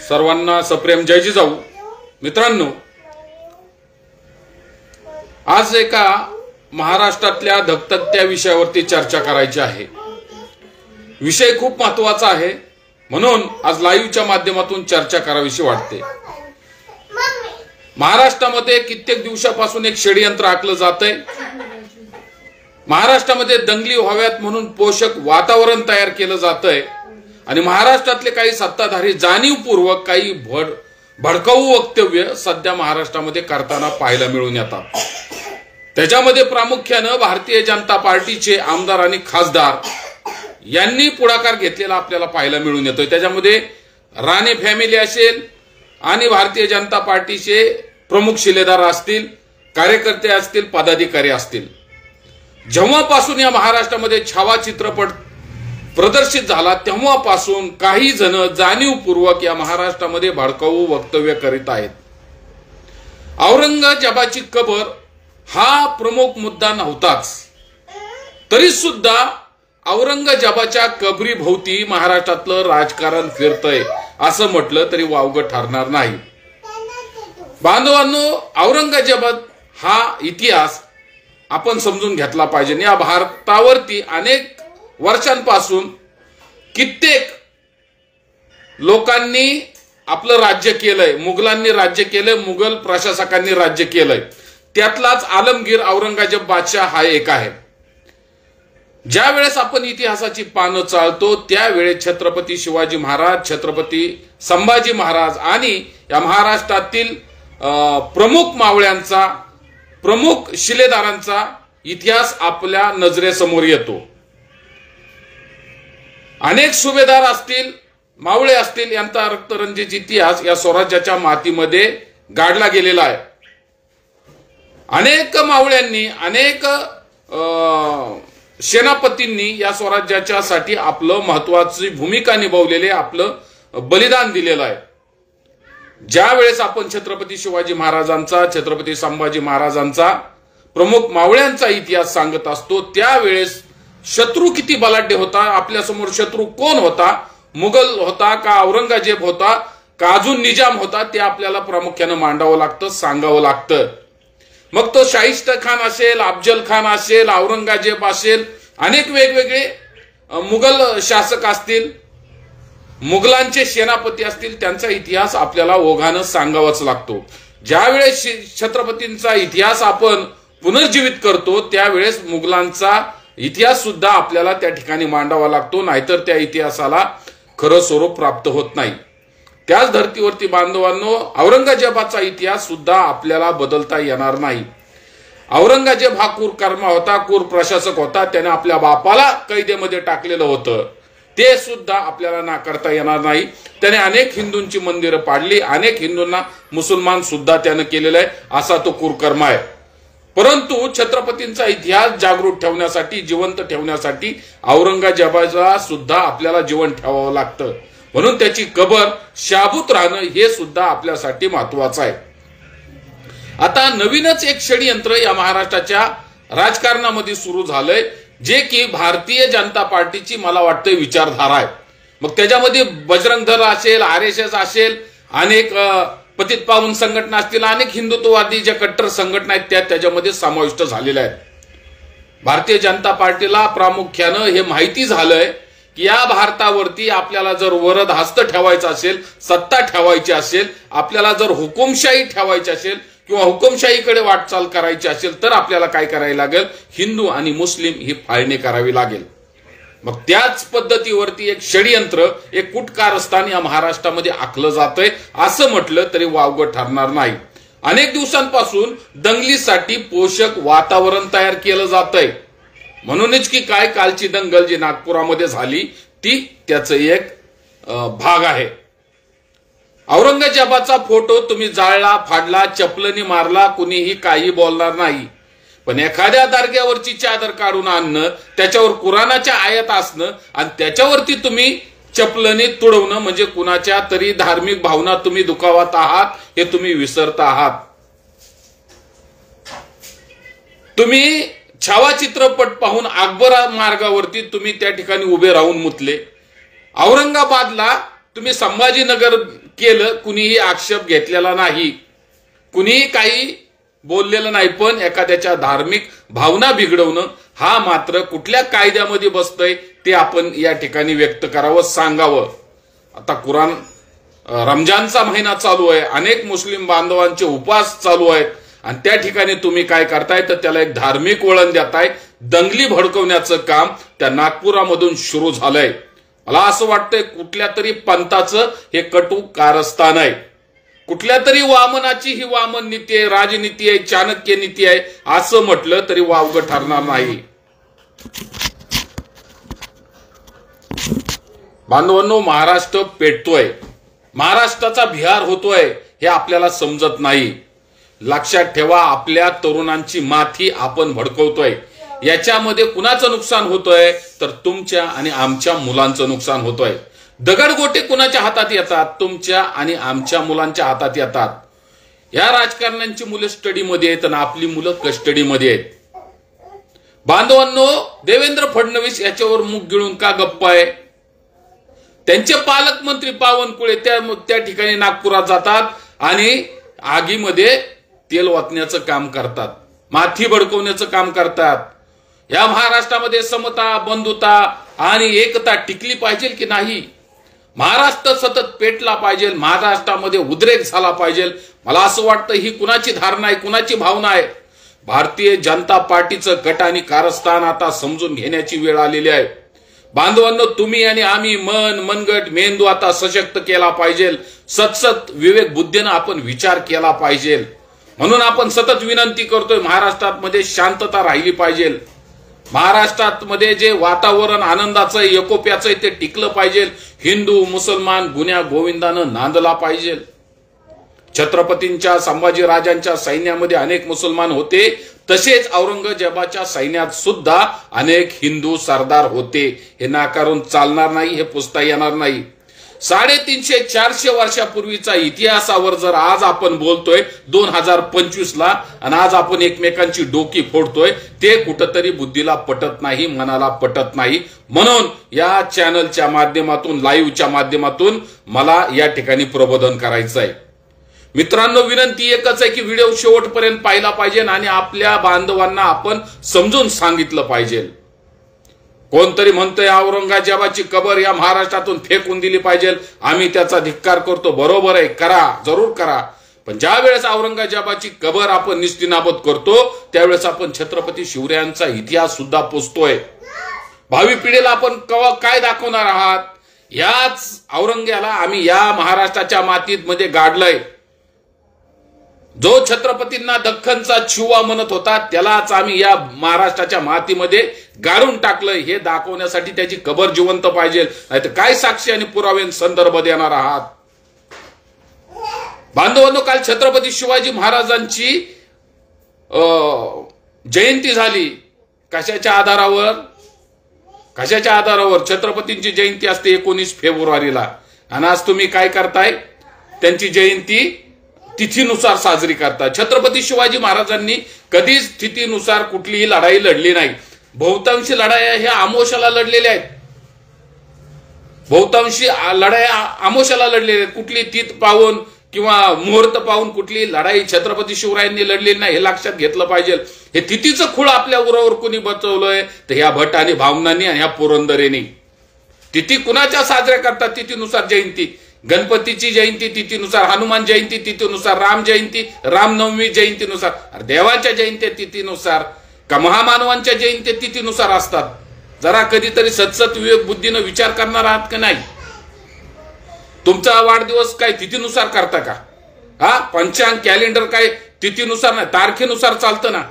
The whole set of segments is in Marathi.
सर्वांना सप्रेम जय जिजाऊ। मित्रांनो, आज एका महाराष्ट्रातल्या धगधगत्या विषयावरती चर्चा करायची आहे। विषय खूप महत्त्वाचा आहे, म्हणून आज लाईव्हच्या माध्यमातून चर्चा करावीशी वाटते। महाराष्ट्रामध्ये कित्येक दिवसापासून एक षडयंत्र आखलं जातंय। महाराष्ट्रामध्ये दंगली व्हाव्यात म्हणून पोषक वातावरण तयार केलं जातंय आणि महाराष्ट्रातले काही सत्ताधारी जाणीवपूर्वक काही भडकाऊ वक्तव्य सध्या महाराष्ट्रामध्ये करताना पाहायला मिळून येतात। त्याच्यामध्ये प्रामुख्याने भारतीय जनता पार्टीचे आमदार आणि खासदार यांनी पुढाकार घेतलेला आपल्याला पाहायला मिळून येतोय। त्याच्यामध्ये राणे फॅमिली असेल आणि भारतीय जनता पार्टीचे प्रमुख शिलेदार असतील, कार्यकर्ते असतील, पदाधिकारी असतील। जेव्हापासून या महाराष्ट्रामध्ये छावा चित्रपट प्रदर्शित झाला तेव्हापासून काही जण जाणीवपूर्वक या महाराष्ट्रामध्ये भडकाऊ वक्तव्य करीत आहेत। औरंगजेबाची कबर हा प्रमुख मुद्दा नव्हताच, तरी सुद्धा औरंगजेबाच्या कबरीभोवती महाराष्ट्रातलं राजकारण फिरतंय असं म्हटलं तरी वावगं ठरणार नाही। बांधवांनो, औरंगजेब हा इतिहास आपण समजून घेतला पाहिजे। या भारतावरती अनेक वर्षांपासून कित्येक लोकांनी आपलं राज्य केलंय, मुघलांनी राज्य केलंय, मुघल प्रशासकांनी राज्य केलंय। त्यातलाच आलमगीर औरंगजेब बादशाह हा एक आहे। ज्या वेळेस आपण इतिहासाची पानं चाळतो त्यावेळेस छत्रपती शिवाजी महाराज, छत्रपती संभाजी महाराज आणि या महाराष्ट्रातील प्रमुख मावळ्यांचा, प्रमुख शिलेदारांचा इतिहास आपल्या नजरेसमोर येतो। अनेक सुभेदार असतील, मावळे असतील, यांचा रक्तरंजित इतिहास या स्वराज्याच्या मातीमध्ये गाडला गेलेला आहे। अनेक मावळ्यांनी, अनेक सेनापतींनी या स्वराज्याच्या साठी आपलं महत्वाची भूमिका निभावलेले, आपलं बलिदान दिलेलं आहे। ज्या वेळेस आपण छत्रपती शिवाजी महाराजांचा, छत्रपती संभाजी महाराजांचा, प्रमुख मावळ्यांचा इतिहास सांगत असतो त्यावेळेस शत्रू किती बलाढ्य होता, आपल्या समोर शत्रू कोण होता, मुघल होता का औरंगजेब होता का अजून निजाम होता, ते आपल्याला प्रामुख्याने मांडावं लागतं, सांगावं लागतं। मग तो शाहिस्ता खान असेल, अफजल खान असेल, औरंगजेब असेल, अनेक वेगवेगळे मुघल शासक असतील, मुघलांचे सेनापती असतील, त्यांचा इतिहास आपल्याला ओघानं सांगावाच लागतो। ज्यावेळेस छत्रपतींचा इतिहास आपण पुनर्जीवित करतो त्यावेळेस मुघलांचा इतिहास सुद्धा आपल्याला त्या ठिकाणी मांडावा लागतो, नाहीतर त्या इतिहासाला खरं स्वरूप प्राप्त होत नाही। त्याच धर्तीवरती बांधवांनो, औरंगजेबाचा इतिहास सुद्धा आपल्याला बदलता येणार नाही। औरंगजेब हा क्रूर कर्मा होता, क्रूर प्रशासक होता, त्याने आपल्या बापाला कैदेमध्ये टाकलेलं होतं, ते सुद्धा आपल्याला नाकारता येणार नाही। त्याने अनेक हिंदूंची मंदिरं पाडली, अनेक हिंदूंना मुसलमान सुद्धा त्याने केलेला आहे, असा तो क्रूर कर्म आहे। परंतु छत्रपतींचा इतिहास जागृत ठेवण्यासाठी, जिवंत ठेवण्यासाठी औरंगजेबाला सुद्धा आपल्याला जिवंत ठेवावं लागतं, म्हणून त्याची कबर शाबूत राहणं हे सुद्धा आपल्यासाठी महत्वाचं आहे। आता नवीनच एक षडयंत्र या महाराष्ट्राच्या राजकारणामध्ये सुरू झालंय, जे की भारतीय जनता पार्टीची मला वाटतं विचारधारा आहे। मग त्याच्यामध्ये बजरंग दल असेल, RSS असेल, अनेक पतित पावन संघटना असतील, अनेक हिंदुत्ववादी ज्या कट्टर संघटना आहेत त्या त्याच्यामध्ये समाविष्ट झालेल्या आहेत। भारतीय जनता पार्टीला प्रामुख्यानं हे माहिती झालंय की या भारतावरती आपल्याला जर वरद हस्त ठेवायचा असेल, सत्ता ठेवायची असेल, आपल्याला जर हुकुमशाही ठेवायची असेल किंवा हुकुमशाहीकडे वाटचाल करायची असेल तर आपल्याला काय करायला लागेल, हिंदू आणि मुस्लिम ही फाळणी करावी लागेल। मग त्याच पद्धतीवरती एक षडयंत्र, एक कुटकारस्थान या महाराष्ट्रामध्ये आखलं जातंय असं म्हटलं तरी वावगं ठरणार नाही। अनेक दिवसांपासून दंगलीसाठी पोषक वातावरण तयार केलं जातंय, म्हणूनच की काय कालची दंगल जी नागपुरामध्ये झाली ती त्याचं एक भाग आहे। औरंगजेबाचा फोटो तुम्ही जाळला, फाडला, चपलनी मारला, कुणीही काही बोलणार नाही, पण एखाद्या दर्ग्यावरची चादर काढून आणणं, त्याच्यावर कुराणाच्या आयत असणं आणि त्याच्यावरती तुम्ही चपलनी तुडवणं म्हणजे कुणाच्या तरी धार्मिक भावना तुम्ही दुखावत आहात हे तुम्ही विसरता आहात। तुम्ही छावा चित्रपट पाहून अकबर मार्गावरती तुम्ही त्या ठिकाणी उभे राहून मुतले। औरंगाबादला तुम्ही संभाजीनगर केलं, कुणीही आक्षेप घेतलेला नाही, कुणीही काही बोललेलं नाही. पण एखाद्याच्या धार्मिक भावना बिघडवणं हा मात्र कुठल्या कायद्यामध्ये बसतंय ते आपण या ठिकाणी व्यक्त करावं, सांगावं. आता कुराण रमजानचा महिना चालू आहे, अनेक मुस्लिम बांधवांचे उपवास चालू आहेत आणि त्या ठिकाणी तुम्ही काय करताय तर त्याला एक धार्मिक वळण देताय. दंगली भडकवण्याचं काम त्या नागपुरामधून सुरू झालंय. मला असं वाटतंय कुठल्या तरी पंथाचं हे कटू कारस्थान आहे. कुठल्या तरी वामनाची ही वामन नीती आहे, राजनीती आहे, चाणक्य नीती आहे असं म्हटलं तरी वावगं ठरणार नाही. बांधवांनो, महाराष्ट्र पेटतोय, महाराष्ट्राचा बिहार होतोय हे आपल्याला समजत नाही. लक्षात ठेवा, आपल्या तरुणांची माथी आपण भडकवतोय. याच्यामध्ये कुणाचं नुकसान होतोय तर तुमच्या आणि आमच्या मुलांचं नुकसान होतोय. दगडगोटे कुणाच्या हातात येतात? तुमच्या आणि आमच्या मुलांच्या हातात येतात. या राजकारण्यांची मुलं स्टडीमध्ये आहेत आणि आपली मुलं कस्टडीमध्ये आहेत. बांधवांनो, देवेंद्र फडणवीस याच्यावर मुख गिळून का गप्प आहे? त्यांचे पालकमंत्री बावनकुळे त्या ठिकाणी नागपुरात जातात आणि आगीमध्ये तेल ओतण्याचं काम करतात, माथी भडकवण्याचं काम करतात. या महाराष्ट्रामध्ये समता, बंधुता आणि एकता टिकली पाहिजे की नाही? महाराष्ट्र सतत पेटला पाहिजे, महाराष्ट्रामध्ये उद्रेक झाला पाहिजे. मला असं वाटतं ही कुणाची धारणा आहे, कुणाची भावना आहे? भारतीय जनता पार्टीचं कट आणि कारस्थान आता समजून घेण्याची वेळ आलेली आहे. बांधवांनो, तुम्ही आणि आम्ही मनगट मेंदू आता सशक्त केला पाहिजे. सतसत विवेक बुद्धीनं आपण विचार केला पाहिजे. म्हणून आपण सतत विनंती करतोय, महाराष्ट्रात मध्ये शांतता राहिली पाहिजे. महाराष्ट्रात मध्ये जे वातावरण आनंदाचं एकोप्याचं ते टिकलं पाहिजे. हिंदू मुसलमान गुन्ह्या गोविंदानं नांदला पाहिजे. छत्रपतींच्या संभाजीराजांच्या सैन्यामध्ये अनेक मुसलमान होते, तसेच औरंगजेबाच्या सैन्यात सुद्धा अनेक हिंदू सरदार होते. हे नाकारून चालणार नाही, हे पुसता येणार नाही. 350-400 वर्षापूर्वीचा इतिहासावर जर आज आपण बोलतोय 2025 ला आणि आज आपण एकमेकांची डोकी फोडतोय, ते कुठंतरी बुद्धीला पटत नाही, मनाला पटत नाही. म्हणून या चॅनलच्या माध्यमातून, लाईव्हच्या माध्यमातून मला या ठिकाणी प्रबोधन करायचं आहे. मित्रांनो, विनंती एकच आहे की व्हिडिओ शेवटपर्यंत पाहिला पाहिजे आणि आपल्या बांधवांना आपण समजून सांगितलं पाहिजे. कोणतरी म्हणतोय औरंगजेबाची कबर या महाराष्ट्रातून फेकून दिली पाहिजे, आम्ही त्याचा धिक्कार करतो. बरोबर आहे, करा, जरूर करा. पण ज्या वेळेस औरंगजेबाची कबर आपण निस्तीनाबूत करतो त्यावेळेस आपण छत्रपती शिवरायांचा इतिहास सुद्धा पुसतोय. भावी पिढीला आपण काय दाखवणार आहात? याच औरंग्याला आम्ही या महाराष्ट्राच्या मातीत मध्ये गाडलंय. जो छत्रपतींना दख्खनचा छिवा म्हणत होता त्यालाच आम्ही या महाराष्ट्राच्या मातीमध्ये गाडून टाकलंय. हे दाखवण्यासाठी त्याची कबर जिवंत पाहिजे, नाहीतर काय साक्षी आणि पुरावे संदर्भ देणार आहात? बांधवांनो, काल छत्रपती शिवाजी महाराजांची जयंती झाली. कशाच्या आधारावर? कशाच्या आधारावर? छत्रपतींची जयंती असते 19 फेब्रुवारीला आणि आज तुम्ही काय करताय? त्यांची जयंती तिथीनुसार साजरी करतात. छत्रपती शिवाजी महाराजांनी कधीच तिथीनुसार कुठलीही लढाई लढली नाही. बहुतांशी लढाया ह्या आमोशाला लढलेल्या आहेत. बहुतांशी लढाया आमोशाला लढलेल्या आहेत. कुठली तिथ पाहून किंवा मुहूर्त पाहून कुठली लढाई छत्रपती शिवरायांनी लढलेली नाही, हे लक्षात घेतलं पाहिजे. हे तिथीचं खूळ आपल्या उरावर कुणी बचवलंय तर ह्या भट आणि भावनांनी आणि ह्या पुरंदरेनी. तिथी कुणाच्या साजऱ्या करतात? तिथीनुसार जयंती. गणपतीची जयंती तिथीनुसार, हनुमान जयंती तिथीनुसार, राम जयंती रामनवमी जयंतीनुसार, देवाच्या जयंत्या तिथीनुसार का महामानवांच्या जयंत्या तिथीनुसार असतात. जरा कधीतरी सतसत विवेक बुद्धीनं विचार करणार आहात का नाही? तुमचा वाढदिवस काय तिथीनुसार करता का? पंचांग कॅलेंडर काय तिथीनुसार नाही, तारखेनुसार चालतं ना,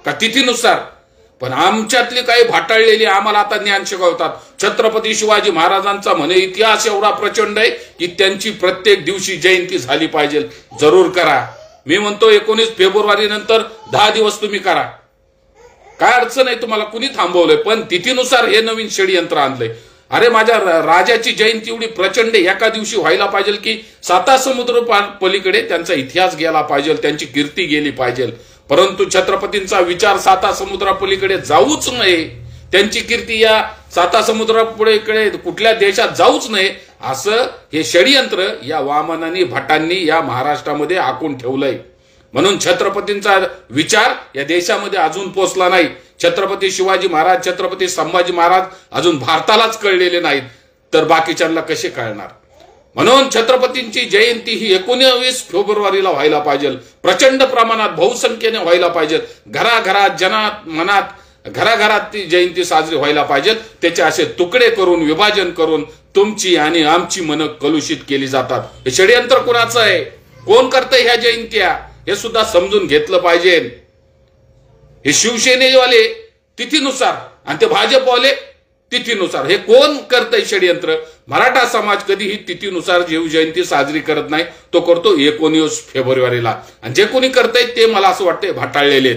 का तिथीनुसार? पण आमच्यातली काही भाटाळलेली आम्हाला आता ज्ञान शिकवतात. छत्रपती शिवाजी महाराजांचा म्हणे इतिहास एवढा प्रचंड आहे की त्यांची प्रत्येक दिवशी जयंती झाली पाहिजे. जरूर करा. मी म्हणतो 19 फेब्रुवारी नंतर 10 दिवस तुम्ही करा, काय अडचण आहे, तुम्हाला कुणी थांबवलंय? पण तिथीनुसार हे नवीन षडयंत्र आणलंय. अरे माझ्या राजाची जयंती एवढी प्रचंड एका दिवशी व्हायला पाहिजे की 7 समुद्र पलीकडे त्यांचा इतिहास गेला पाहिजे, त्यांची कीर्ती गेली पाहिजे. परंतु छत्रपतींचा विचार 7 समुद्रापलीकडे जाऊच नये, त्यांची कीर्ती या 7 समुद्रापलीकडे कुठल्या देशात जाऊच नये, असं हे षडयंत्र या वामनांनी भटांनी या महाराष्ट्रामध्ये आखून ठेवलंय. म्हणून छत्रपतींचा विचार या देशामध्ये अजून पोचला नाही. छत्रपती शिवाजी महाराज, छत्रपती संभाजी महाराज अजून भारतालाच कळलेले नाहीत, तर बाकीच्यांना कसे कळणार. म्हणून छत्रपतींची जयंती ही 19 फेब्रुवारीला व्हायला पाहिजे. प्रचंड प्रमाणात बहुसंख्येने व्हायला पाहिजे. घराघरात जनात मनात घराघरात ती जयंती साजरी व्हायला पाहिजे. त्याचे असे तुकडे करून विभाजन करून तुमची आणि आमची मन कलुषित केली जातात. हे षडयंत्र कोणाचं आहे, कोण करतंय ह्या जयंत्या, हे सुद्धा समजून घेतलं पाहिजे. हे शिवसेनेवाले तिथीनुसार आणि ते भाजपवाले तिथीनुसार, हे कोण करतंय षडयंत्र. मराठा समाज कधीही तिथीनुसार शिवजयंती साजरी करत नाही, तो करतो 19 फेब्रुवारीला. आणि जे कोणी करतंय ते मला असं वाटतंय भाटाळलेले.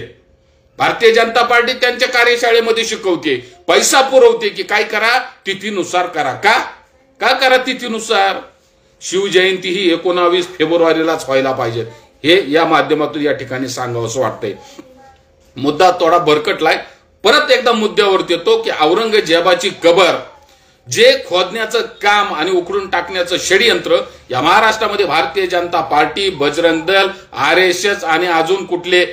भारतीय जनता पार्टी त्यांच्या कार्यशाळेमध्ये शिकवते, पैसा पुरवते की काय करा तिथीनुसार करा. का करा तिथीनुसार. शिवजयंती ही 19 फेब्रुवारीलाच व्हायला पाहिजे, हे या माध्यमातून या ठिकाणी सांगावं असं वाटतंय. मुद्दा थोडा भरकटलाय. परत एकदा मुद्द्यावरती येतो की औरंगजेबाची कबर जे खोदण्याचं काम आणि उखडून टाकण्याचं षडयंत्र या महाराष्ट्रामध्ये भारतीय जनता पार्टी, बजरंग दल, RSS आणि अजून कुठले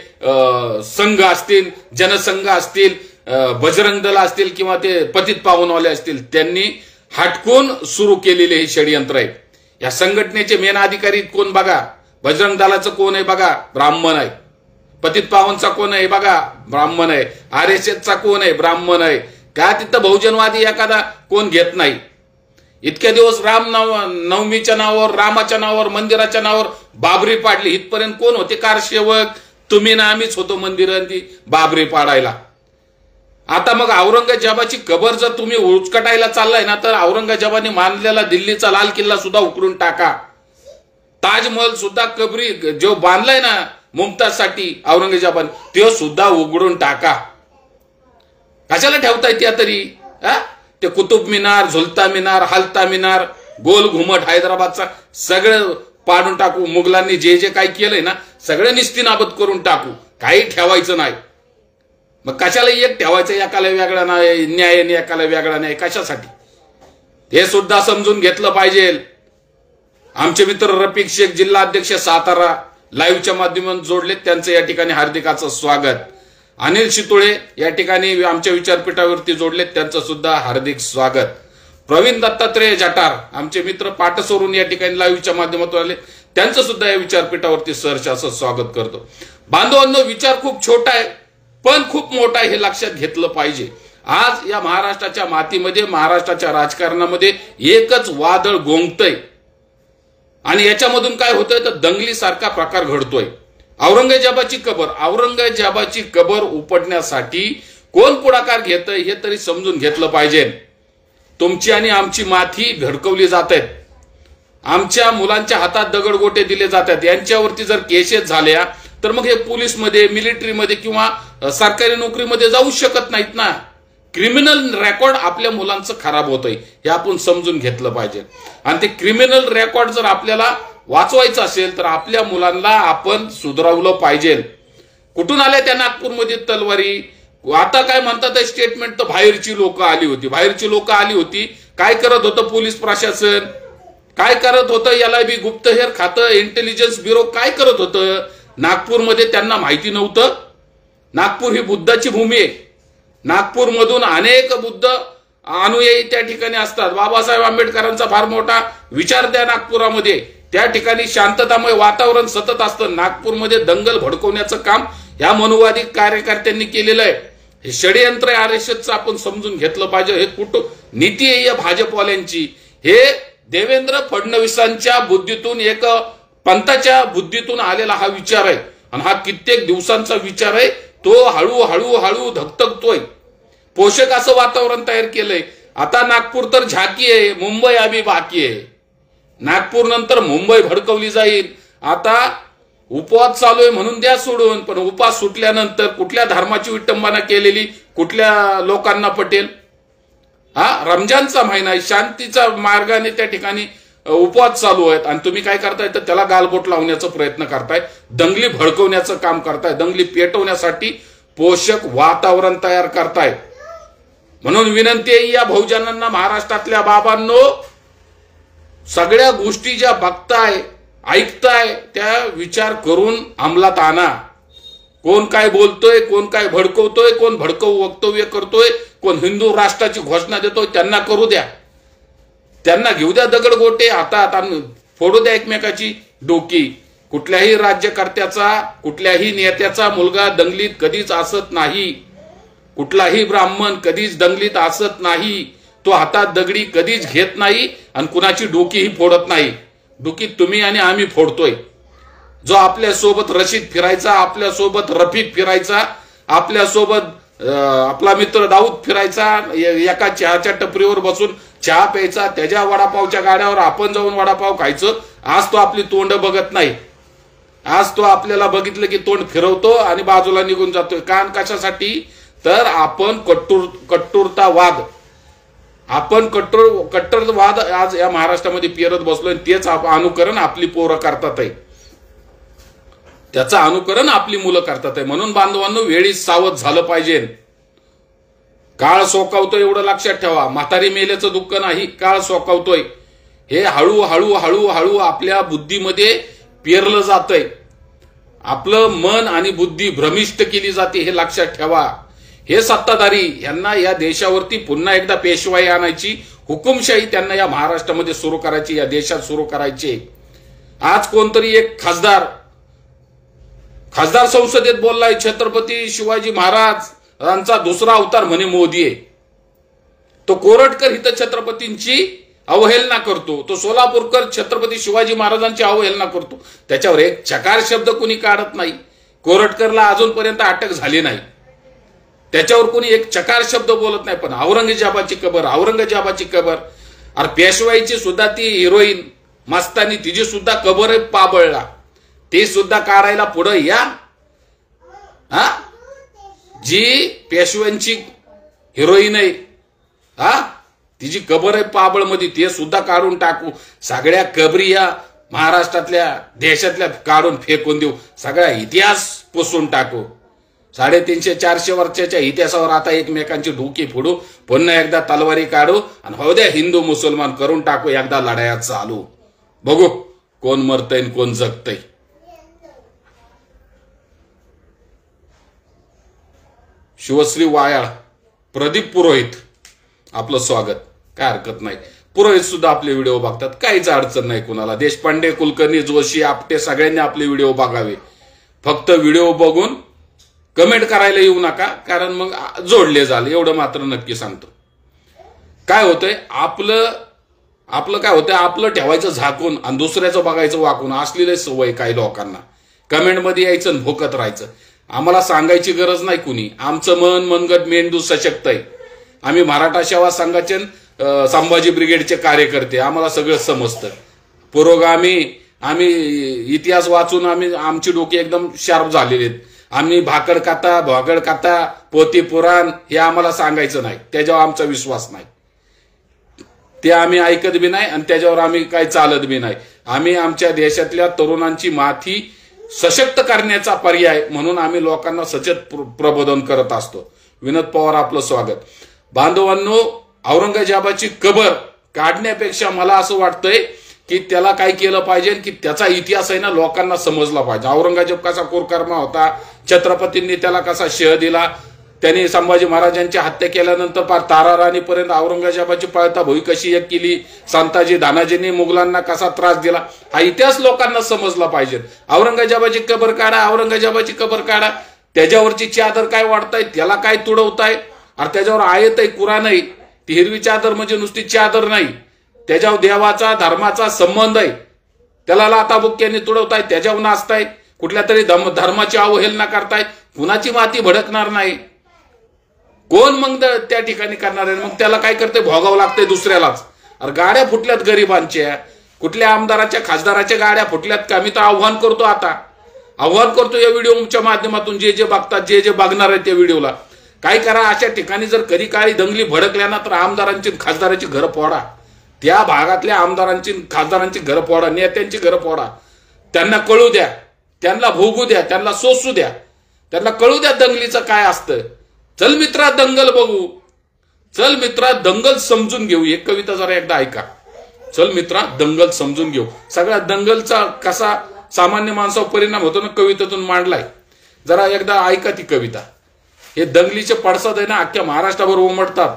संघ असतील, जनसंघ असतील, बजरंग दल असतील किंवा ते पतित पावनवाले असतील, त्यांनी हटकून सुरू केलेले हे षडयंत्र आहे. या संघटनेचे मेन अधिकारी कोण बघा. बजरंग दलाचं कोण आहे बघा, ब्राह्मण आहे. पतित पावनचा कोण आहे बघा, ब्राह्मण आहे. RSSचा कोण आहे, ब्राह्मण आहे. का तिथं बहुजनवादी एखादा कोण घेत नाही. इतक्या दिवस नवमीच्या नावावर, रामाच्या नावावर, मंदिराच्या नावावर बाबरी पाडली. इथपर्यंत कोण होते कारसेवक, तुम्ही ना आम्हीच होतो मंदिरात ती बाबरी पाडायला. आता मग औरंगजेबाची कबर जर तुम्ही उचकटायला चाललाय ना, तर औरंगजेबाने मानलेला दिल्लीचा लाल किल्ला सुद्धा उकळून टाका. ताजमहल सुद्धा कबरी जो बांधलाय ना मुमताजसाठी औरंगजेबाने, ते सुद्धा उघडून टाका. कशाला ठेवताय त्या तरी. ते कुतुब मिनार, झुलता मिनार, हलता मिनार, गोल घुमट हैदराबादचा सगळं पाडून टाकू. मुघलांनी जे जे काही केलंय ना सगळं निस्तीनाबूत करून टाकू. काही ठेवायचं नाही. मग कशाला एक ठेवायचं, एकाला वेगळा नाही न्याय आणि एकाला वेगळा नाही, कशासाठी. हे सुद्धा समजून घेतलं पाहिजे. आमचे मित्र रफिक शेख, जिल्हा अध्यक्ष सातारा, लाईव्हच्या माध्यमातून जोडले, त्यांचं या ठिकाणी हार्दिकाचं स्वागत. अनिल शितोळे या ठिकाणी आमच्या विचारपीठावरती जोडले, त्यांचं सुद्धा हार्दिक स्वागत. प्रवीण दत्तात्रय जटार आमचे मित्र पाटसवरून या ठिकाणी लाईव्हच्या माध्यमातून आले, त्यांचं सुद्धा या विचारपीठावरती सहर्ष असं स्वागत करतो. बांधवांनो, विचार खूप छोटा आहे पण खूप मोठा आहे, हे लक्षात घेतलं पाहिजे. आज या महाराष्ट्राच्या मातीमध्ये, महाराष्ट्राच्या राजकारणामध्ये एकच वादळ गोंगतय आणि याच्यामधून काय होतंय तर दंगली सारखा प्रकार घडतोय. औरंगजेबाची कबर उपटण्यासाठी कोण पुढाकार घेतय हे तरी समजून घेतलं पाहिजे. तुमची आणि आमची माती भडकवली जात आहेत. आमच्या मुलांच्या हातात दगडगोटे दिले जातात. यांच्यावरती जर केसेस झाल्या तर मग हे पोलीसमध्ये, मिलिटरीमध्ये किंवा सरकारी नोकरीमध्ये जाऊ शकत नाहीत ना. क्रिमिनल रेकॉर्ड आपल्या मुलांचं खराब होतंय, हे आपण समजून घेतलं पाहिजे. आणि ते क्रिमिनल रेकॉर्ड जर आपल्याला वाचवायचं असेल तर आपल्या मुलांना आपण सुधारवलं पाहिजे. कुठून आल्या त्या नागपूरमध्ये तलवारी. आता काय म्हणतात स्टेटमेंट, तर बाहेरची लोक आली होती. काय करत होतं पोलीस प्रशासन, काय करत होतं LIB गुप्तहेर खातं, इंटेलिजन्स ब्युरो काय करत होतं नागपूरमध्ये, त्यांना माहिती नव्हतं. नागपूर ही बुद्धाची भूमी आहे. नागपूरमधून अनेक बुद्ध अनुयायी त्या ठिकाणी असतात. बाबासाहेब आंबेडकरांचा फार मोठा विचार त्या नागपुरामध्ये. त्या ठिकाणी शांततामय वातावरण सतत असतं. नागपूरमध्ये दंगल भडकवण्याचं काम या मनुवादी कार्यकर्त्यांनी केलेलं आहे. हे षडयंत्र RSSचं आपण समजून घेतलं पाहिजे. हे कुठं नीती आहे या भाजपवाल्यांची. हे देवेंद्र फडणवीसांच्या बुद्धीतून, एक पंथाच्या बुद्धीतून आलेला हा विचार आहे आणि हा कित्येक दिवसांचा विचार आहे. तो हळूहळू धगधगतोय. पोषक असं वातावरण तयार केलंय. आता नागपूर तर झाकी आहे, मुंबई आम्ही बाकी आहे. नागपूर नंतर मुंबई भडकवली जाईल. आता उपवास चालू आहे म्हणून द्या सोडून, पण उपवास सुटल्यानंतर कुठल्या धर्माची विटंबना केलेली कुठल्या लोकांना पटेल. रमजानचा महिना आहे, शांतीचा मार्गाने त्या ठिकाणी उपवास चालू आहेत आणि तुम्ही काय करताय तर त्याला गालबोट लावण्याचा प्रयत्न करताय. दंगली भडकवण्याचं काम करताय. दंगली पेटवण्यासाठी पोषक वातावरण तयार करताय. म्हणून विनंती आहे या बहुजनांना, महाराष्ट्रातल्या बाबांनो, सगळ्या गोष्टी ज्या बघताय ऐकताय त्या विचार करून अंमलात आणा. कोण काय बोलतोय, कोण काय भडकवतोय, कोण भडकवू वक्तव्य करतोय, कोण हिंदू राष्ट्राची घोषणा देतोय, त्यांना करू द्या. त्यांना घेऊ द्या दगडगोटे हातात, फोडू द्या एकमेकाची डोकी. कुठल्याही राज्यकर्त्याचा, कुठल्याही नेत्याचा मुलगा दंगलीत कधीच असत नाही. कुठलाही ब्राह्मण कधीच दंगलीत असत नाही. तो हातात दगडी कधीच घेत नाही आणि कुणाची डोकीही फोडत नाही. डोकी तुम्ही आणि आम्ही फोडतोय. जो आपल्यासोबत रशीद फिरायचा, आपल्यासोबत रफिक फिरायचा, आपल्यासोबत आपला मित्र दाऊद फिरायचा, एका चहाच्या टपरीवर बसून चहा प्यायचा, त्याच्या वडापावच्या गाड्यावर आपण जाऊन वडापाव खायचं. आज तो आपली तोंड बघत नाही. आज तो आपल्याला बघितलं की तोंड फिरवतो आणि बाजूला निघून जातोय. कारण कशासाठी? तर आपण कट्टरतावाद, आपण कट्टरवाद आज या महाराष्ट्रामध्ये पेरत बसलोय. तेच अनुकरण आपली पोरं करतात आहे, त्याचं अनुकरण आपली मुलं करतात आहे. म्हणून बांधवांनो, वेळी सावध झालं पाहिजे. काळ सोकावतोय एवढं लक्षात ठेवा. म्हातारी मेल्याचं दुःख नाही, काळ सोकावतोय. हे हळूहळू हळूहळू आपल्या बुद्धीमध्ये पेरलं जातंय. आपलं मन आणि बुद्धी भ्रमिष्ट केली जाते, हे लक्षात ठेवा. हे सत्ताधारी यांना या देशावरती पुन्हा एकदा पेशवाई आणायची, हुकुमशाही त्यांना या महाराष्ट्रामध्ये सुरू करायची, या देशात सुरू करायची. आज कोणतरी एक खासदार संसदेत बोललाय, छत्रपती शिवाजी महाराजांचा दुसरा अवतार म्हणे मोदी आहे. तो कोरटकर इथं छत्रपतींची अवहेलना करतो, तो सोलापूरकर छत्रपती शिवाजी महाराजांची अवहेलना करतो. त्याच्यावर एक चकार शब्द कुणी काढत नाही. कोरटकरला अजूनपर्यंत अटक झाली नाही, त्याच्यावर कोणी एक चकार शब्द बोलत नाही. पण औरंगजेबाची कबर, अरे पेशवाईची सुद्धा ती हिरोईन मस्तानी, तिची सुद्धा कबर पाबळला. ते सुद्धा काढायला पुढे या. जी पेशव्यांची हिरोईन आहे, तिची कबर आहे पाबळमध्ये, ते सुद्धा काढून टाकू. सगळ्या कबरी या महाराष्ट्रातल्या देशातल्या काढून फेकून देऊ. सगळा इतिहास पुसून टाकू. 350-400 वर्षाच्या इतिहासावर आता एकमेकांची डोकी फोडू. पुन्हा एकदा तलवारी काढू आणि हो द्या हिंदू मुसलमान करून टाकू. एकदा लढाया चालू. बघू कोण मरतय कोण जगतय. शिवश्री वायाळ, प्रदीप पुरोहित, आपलं स्वागत. काय हरकत नाही. पुरोहित सुद्धा आपले व्हिडिओ बघतात, काहीच अडचण नाही कुणाला. देशपांडे, कुलकर्णी, जोशी, आपटे सगळ्यांनी आपले व्हिडिओ बघावे. फक्त व्हिडिओ बघून कमेंट करायला येऊ नका, कारण मग जोडले जाल, एवढं मात्र नक्की सांगतो. काय होतंय आपलं काय होतंय, आपलं ठेवायचं झाकून आणि दुसऱ्याचं बघायचं वाकून. असलेली सवय काही लोकांना कमेंटमध्ये यायचं आणि भोकत राहायचं. आम्हाला सांगायची गरज नाही कुणी. आमचं मनगट मेंदू सशक्त आहे. आम्ही मराठा सेवा संघाचे संभाजी ब्रिगेडचे कार्यकर्ते, आम्हाला सगळं समजतं. पुरोगामी आम्ही इतिहास वाचून आमची डोकी एकदम शार्प झालेली आहेत. आम्ही भाकड काता पोती पुराण हे आम्हाला सांगायचं नाही, त्याच्यावर आमचा विश्वास नाही. ते आम्ही ऐकत बी नाही आणि त्याच्यावर आम्ही काही चालत बी नाही. आम्ही आमच्या देशातल्या तरुणांची माथी सशक्त करण्याचा पर्याय म्हणून आम्ही लोकांना सचेत प्रबोधन करत असतो. विनोद पवार, आपलं स्वागत. बांधवांनो, औरंगजेबाची कबर काढण्यापेक्षा मला असं वाटतंय की त्याला काय केलं पाहिजे की त्याचा इतिहास आहे ना लोकांना समजला पाहिजे. औरंगजेब कसा कोरकर्मा होता, छत्रपतींनी त्याला कसा शह दिला, त्यांनी संभाजी महाराजांची हत्या केल्यानंतर पार तारा राणीपर्यंत औरंगजेबाची पळता भुई कशी एक केली, संताजी धानाजींनी मुघलांना कसा त्रास दिला, हा इतिहास लोकांना समजला पाहिजे. औरंगजेबाची कबर काढा, त्याच्यावरची चादर काय वाढताय, त्याला काय तुडवताय, अरे त्याच्यावर आयत आहे, कुराण आहे. ती हिरवी चादर म्हणजे नुसती चादर नाही, त्याच्यावर देवाचा धर्माचा संबंध आहे. त्याला लाताबुक्क्यांनी तुडवताय, त्याच्यावर नाचताय, कुठल्या तरी धर्माची अवहेलना करताय. कुणाची माती भडकणार नाही. कोण मग त्या ठिकाणी करणार आहे? मग त्याला काय करते, भोगावं लागतंय दुसऱ्यालाच. अरे गाड्या फुटल्यात गरिबांच्या, कुठल्या आमदाराच्या खासदाराच्या गाड्या फुटल्यात का? मी तर आव्हान करतो या व्हिडिओच्या माध्यमातून, जे बघतात, जे बघणार आहे त्या व्हिडिओला, काय करा, अशा ठिकाणी जर कधी काळी दंगली भडकल्या ना तर आमदारांची खासदारांची घरं फोडा. त्या भागातल्या आमदारांची खासदारांची घरं फोडा, नेत्यांची घरं फोडा. त्यांना कळू द्या, त्यांना भोगू द्या, त्यांना सोसू द्या, त्यांना कळू द्या दंगलीचं काय असतं. चल मित्रा दंगल बघू, चल मित्रा दंगल समजून घेऊ. एक कविता जरा एकदा ऐका. चल मित्रा दंगल समजून घेऊ. सगळ्या दंगलचा कसा सामान्य माणसावर परिणाम होतो ना कवितेतून मांडलाय. जरा एकदा ऐका ती कविता. हे दंगलीचे पडसाद आहे ना अख्ख्या महाराष्ट्रावर उमटतात.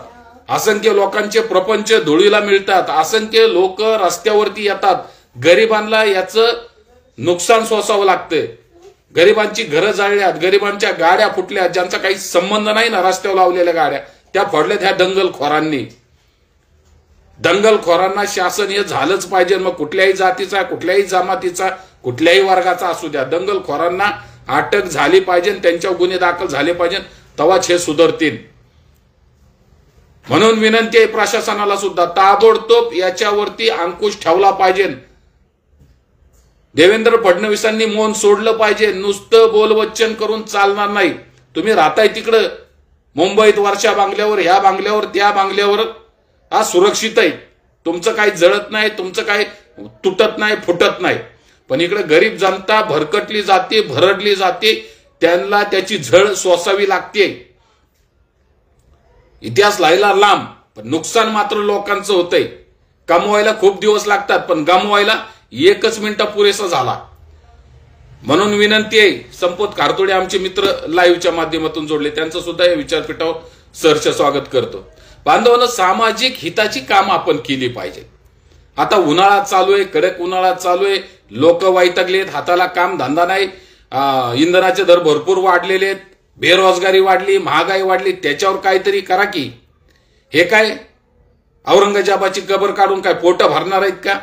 असंख्य लोकांचे प्रपंच धुळीला मिळतात. असंख्य लोक रस्त्यावरती येतात. गरिबांना याचं नुकसान सोसावं लागतंय. गरिबांची घरं जाळल्यात, गरिबांच्या गाड्या फुटल्यात, ज्यांचा काही संबंध नाही ना रस्त्यावर लावलेल्या गाड्या त्या फोडल्यात ह्या दंगलखोरांनी. दंगलखोरांना शासन हे झालंच पाहिजे. मग कुठल्याही जातीचा, कुठल्याही जमातीचा, कुठल्याही वर्गाचा असू द्या, दंगलखोरांना अटक झाली पाहिजे, त्यांच्यावर गुन्हे दाखल झाले पाहिजे, तेव्हाच हे सुधारतील. म्हणून विनंती आहे प्रशासनाला सुद्धा ताबडतोब याच्यावरती अंकुश ठेवला पाहिजे. देवेंद्र फडणवीसांनी मौन सोडलं पाहिजे. नुसतं बोलवच्चन करून चालणार नाही. तुम्ही राहताय तिकडं मुंबईत वर्षा बांगल्यावर, ह्या बांगल्यावर, त्या बांगल्यावर, हा सुरक्षित आहे. तुमचं काही जळत नाही, तुमचं काही तुटत नाही, फुटत नाही. पण इकडे गरीब जनता भरकटली जाते, भरडली जाते, त्यांना त्याची झळ सोसावी लागते. इतिहास लायला लांब, पण नुकसान मात्र लोकांचं होतंय. कमवायला खूप दिवस लागतात, पण गमवायला 1 मिनिट पुरेसा झाला. म्हणून विनंती आहे. संपत खारतोडे आमचे मित्र लाईव्हच्या माध्यमातून जोडले, त्यांचं सुद्धा या विचारपीठावर सहर्ष स्वागत करतो. बांधवांनो, सामाजिक हिताची काम आपण केली पाहिजे. आता उन्हाळा चालू आहे, कडक उन्हाळा चालू आहे, लोक वैतागलेत, हाताला काम धंदा नाही, इंधनाचे दर भरपूर वाढलेले आहेत, बेरोजगारी वाढली, महागाई वाढली, त्याच्यावर काहीतरी करा की. हे काय औरंगजेबाची कबर काढून काय पोट भरणार आहेत का?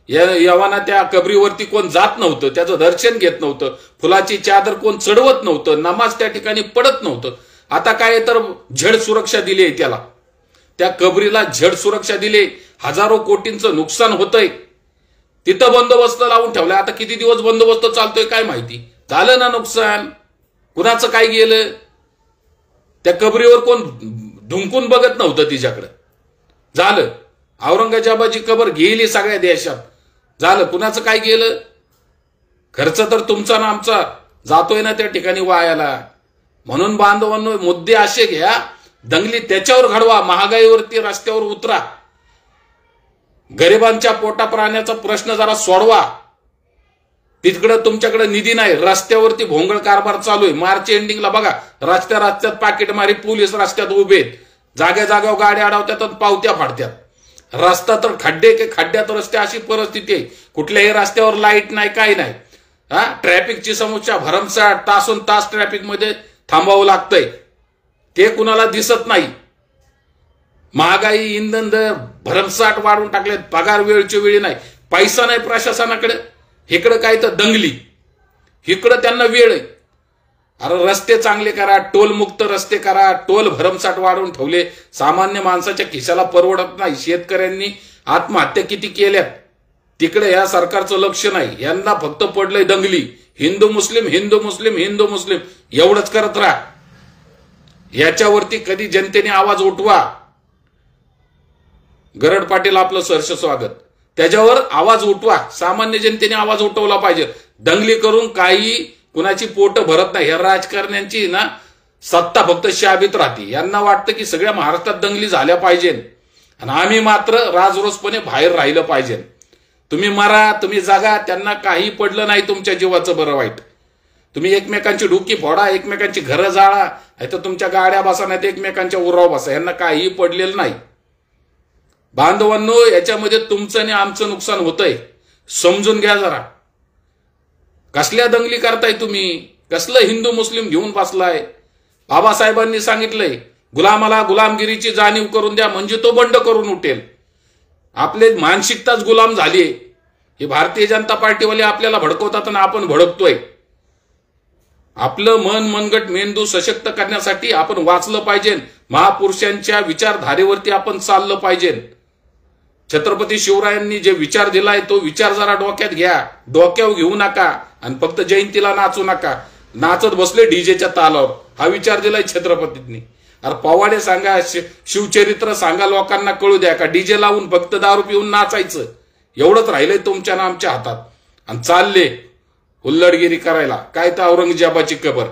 यवाना त्या कबरीवरती कोण जात नव्हतं, त्याचं दर्शन घेत नव्हतं, फुलाची चादर कोण चढवत नव्हतं, नमाज त्या ठिकाणी पडत नव्हतं. आता काय तर झड सुरक्षा दिली आहे त्याला, त्या कबरीला झड सुरक्षा दिली. हजारो कोटींचं नुकसान होतंय. तिथं बंदोबस्त लावून ठेवलाय. आता किती दिवस बंदोबस्त चालतोय काय माहिती. झालं ना नुकसान, कुणाचं काय गेलं. त्या कबरीवर कोण धुंकून बघत नव्हतं तिच्याकडे. झालं. औरंगजेबाची कबर गेली सगळ्या देशात. झालं. कुणाचं काय गेलं. खर्च तर तुमचा ना आमचा जातोय ना त्या ठिकाणी वायाला. म्हणून बांधवांनो, मुद्दे असे घ्या, दंगली त्याच्यावर घडवा, महागाईवरती रस्त्यावर उतरा, गरिबांच्या पोटा प्राण्याचा प्रश्न जरा सोडवा. तिकडे तुमच्याकडे निधी नाही, रस्त्यावरती भोंगळ कारभार चालू आहे. मार्च एंडिंगला बघा, रस्त्यात पाकिटमारी, पोलीस रस्त्यात उभे, जाग्या जाग्यावर गाड्या अडवतात आणि पावत्या फाडतात. रस्ता तर खड्डे के खड्ड्यात रस्ते, अशी परिस्थिती आहे. कुठल्याही रस्त्यावर लाईट नाही, काही नाही. ट्रॅफिकची समस्या भरमसाठ, तासोन तास ट्रॅफिक मध्ये थांबावं लागतंय. ते कुणाला दिसत नाही. महागाई, इंधन दर भरमसाठ वाढवून टाकले, पगार वेळच्या वेळी नाही, पैसा नाही प्रशासनाकडे. इकडं काय तर दंगली, इकडं त्यांना वेळ आहे. अरे रस्ते चांगले करा, टोल मुक्त रस्ते करा, टोल भरमसाठ वाढवून ठेवले. सामान्य माणसाच्या खिशाला परवडत नाही. शेतकऱ्यांनी आत्महत्या किती केल्यात, तिकडे या सरकारचं लक्ष नाही. यांना फक्त पडलंय दंगली. हिंदू मुस्लिम, हिंदू मुस्लिम, हिंदू मुस्लिम एवढंच करत राहा. याच्यावरती कधी जनतेने आवाज उठवा. गरड पाटील आपलं सहर्ष स्वागत. त्याच्यावर आवाज उठवा. सामान्य जनतेने आवाज उठवला पाहिजे. दंगली करून काही कुणाची पोट भरत नाही. ह्या राजकारण्यांची ना सत्ता फक्त शाबीत राहते. यांना वाटतं की सगळ्या महाराष्ट्रात दंगली झाल्या पाहिजे आणि आम्ही मात्र राजरोसपणे बाहेर राहिलं पाहिजे. तुम्ही मरा, तुम्ही जागा, त्यांना काही पडलं नाही तुमच्या जीवाचं बरं वाईट. तुम्ही एकमेकांची डुकी फोडा, एकमेकांची घरं जाळा, नाहीतर तुमच्या गाड्या बसा, नाही तर एकमेकांच्या उराव बसा. यांना काही पडलेलं नाही. बांधवांनो, याच्यामध्ये तुमचं आणि आमचं नुकसान होतंय. समजून घ्या जरा. कसल्या दंगली करताय तुम्ही? कसलं हिंदू मुस्लिम घेऊन बसलाय? बाबासाहेबांनी सांगितलंय, गुलामाला गुलामगिरीची जाणीव करून द्या, म्हणजे तो बंड करून उठेल. आपले मानसिकताच गुलाम झालीये. हे भारतीय जनता पार्टीवाले आपल्याला भडकवतात आणि आपण भडकतोय. आपलं मन, मनगट, मेंदू सशक्त करण्यासाठी आपण वाचलं पाहिजे. महापुरुषांच्या विचारधारेवरती आपण चाललं पाहिजे. छत्रपती शिवरायांनी जे विचार दिलाय तो विचार जरा डोक्यात घ्या. डोक्यावर घेऊ नका आणि फक्त जयंतीला नाचू नका. नाचत बसले डीजेच्या तालावर. हा विचार दिलाय छत्रपतींनी. अरे पवाडे सांगा, शिवचरित्र सांगा, लोकांना कळू द्या. का डीजे लावून फक्त दारू पिऊन नाचायचं एवढंच राहिलंय तुमच्या ना आमच्या हातात. आणि चालले हुल्लडगिरी करायला. काय तर औरंगजेबाची कबर.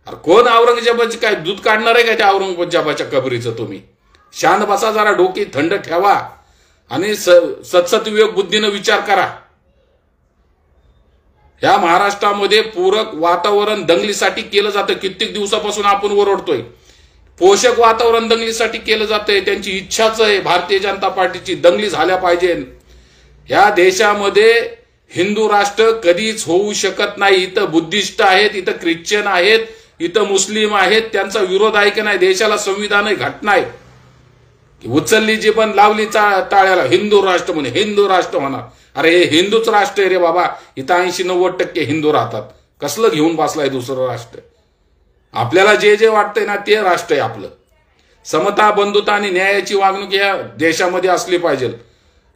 अरे कोण औरंगजेबाची? काय दूध काढणार आहे का त्या औरंगजेबाच्या कबरीचं? तुम्ही शांत बसा जरा, डोकी थंड ठेवा. आणि सत्सविवेक बुद्धीनं विचार करा. या महाराष्ट्रामध्ये पूरक वातावरण दंगलीसाठी केलं जातं. कित्येक दिवसापासून आपण ओरडतोय. पोषक वातावरण दंगलीसाठी केलं जातंय. त्यांची इच्छाच आहे भारतीय जनता पार्टीची दंगली झाल्या पाहिजे. या देशामध्ये हिंदू राष्ट्र कधीच होऊ शकत नाही. इथं बुद्धिस्ट आहेत, इथं ख्रिश्चन आहेत, इथं मुस्लिम आहेत. त्यांचा विरोध आहे की नाही? देशाला संविधान आहे, घटना आहे. उचलली जी पण लावली टाळ्याला हिंदू राष्ट्र म्हणे, हिंदू राष्ट्र म्हणा. अरे हे हिंदूच राष्ट्र आहे रे बाबा. इथं 80-90% हिंदू राहतात. कसलं घेऊन बसलाय दुसरं राष्ट्र? आपल्याला जे जे वाटतंय ना ते राष्ट्र आहे आपलं. समता, बंधुता आणि न्यायाची वागणूक या देशामध्ये असली पाहिजे.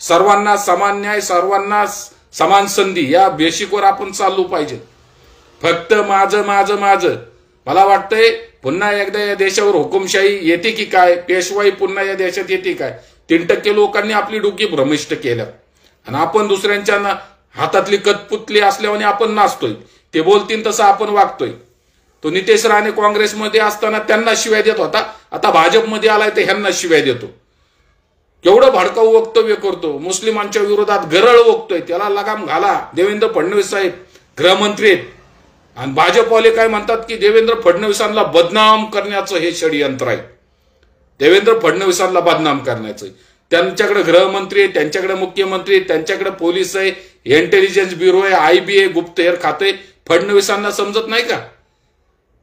सर्वांना समान न्याय, सर्वांना समान संधी या बेसिकवर आपण चाललो पाहिजे. फक्त माझं माझं माझं. मला वाटतंय पुन्हा एकदा या देशावर हुकुमशाही येते की काय? पेशवाई पुन्हा या देशात येते काय? 3% लोकांनी आपली डोकी भ्रमिष्ट केल्या आणि आपण दुसऱ्यांच्या हातातली कतपुतली असल्याने आपण नाचतोय. ते बोलतील तसं आपण वागतोय. तो नितेश राणे काँग्रेसमध्ये असताना त्यांना शिव्या देत होता. आता भाजपमध्ये आलाय तर ह्यांना शिव्या देतो. केवढं भडकाऊ वक्तव्य करतो. मुस्लिमांच्या विरोधात गरळ ओकतोय. त्याला लगाम घाला. देवेंद्र फडणवीस साहेब गृहमंत्री आहेत आणि भाजपवाले काय म्हणतात की देवेंद्र फडणवीसांना बदनाम करण्याचं हे षडयंत्र आहे. देवेंद्र फडणवीसांना बदनाम करण्याचं. त्यांच्याकडे गृहमंत्री आहे, त्यांच्याकडे मुख्यमंत्री, त्यांच्याकडे पोलीस आहे, इंटेलिजन्स ब्युरो आहे, IB आहे, गुप्तहेर खाते. फडणवीसांना समजत नाही का?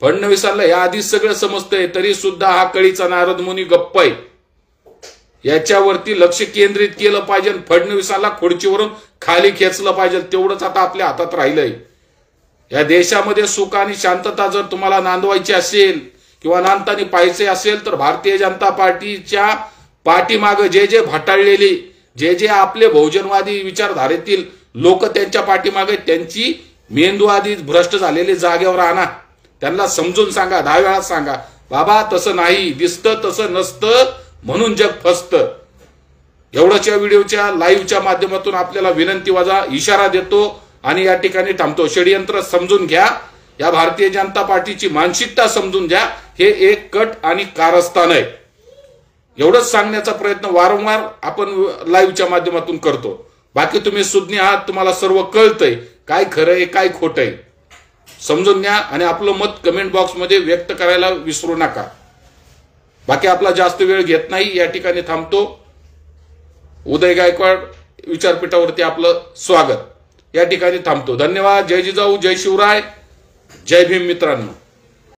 फडणवीसांना या आधीच सगळं समजतंय. तरी सुद्धा हा कळीचा नारद मुनी गप्प आहे. याच्यावरती लक्ष केंद्रित केलं पाहिजे. फडणवीसांना खुर्चीवरून खाली खेचलं पाहिजे. तेवढंच आता आपल्या हातात राहिलंय. या देशामध्ये सुख आणि शांतता जर तुम्हाला नांदवायची असेल किंवा नांदताना पाहायचे असेल तर भारतीय जनता पार्टीच्या पाठीमागे जे जे भटाळलेले, जे जे आपले बहुजनवादी विचारधारेतील लोक त्यांच्या पाठीमागे, त्यांची मेंदू आधी भ्रष्ट झालेले जागेवर आणा. त्यांना समजून सांगा, 10 वेळा सांगा, बाबा तसं नाही, दिसतं तसं नसतं म्हणून जग फसतं. एवढंच या व्हिडिओच्या लाईव्हच्या माध्यमातून आपल्याला विनंती वजा इशारा देतो आणि या ठिकाणी थांबतो. षडयंत्र समजून घ्या. या भारतीय जनता पार्टीची मानसिकता समजून घ्या. हे एक कट आणि कारस्थान आहे. एवढंच सांगण्याचा प्रयत्न वारंवार आपण लाईव्हच्या माध्यमातून करतो. बाकी तुम्ही सुज्ञ आहात, तुम्हाला सर्व कळतंय काय खरंय काय खोटंय. समजून घ्या आणि आपलं मत कमेंट बॉक्समध्ये व्यक्त करायला विसरू नका. बाकी आपला जास्त वेळ घेत नाही. या ठिकाणी थांबतो. उदय गायकवाड विचारपीठावरती आपलं स्वागत. या ठिकाणी थांबतो. धन्यवाद. जय जिजाऊ, जय शिवराय, जय भीम मित्रांनो.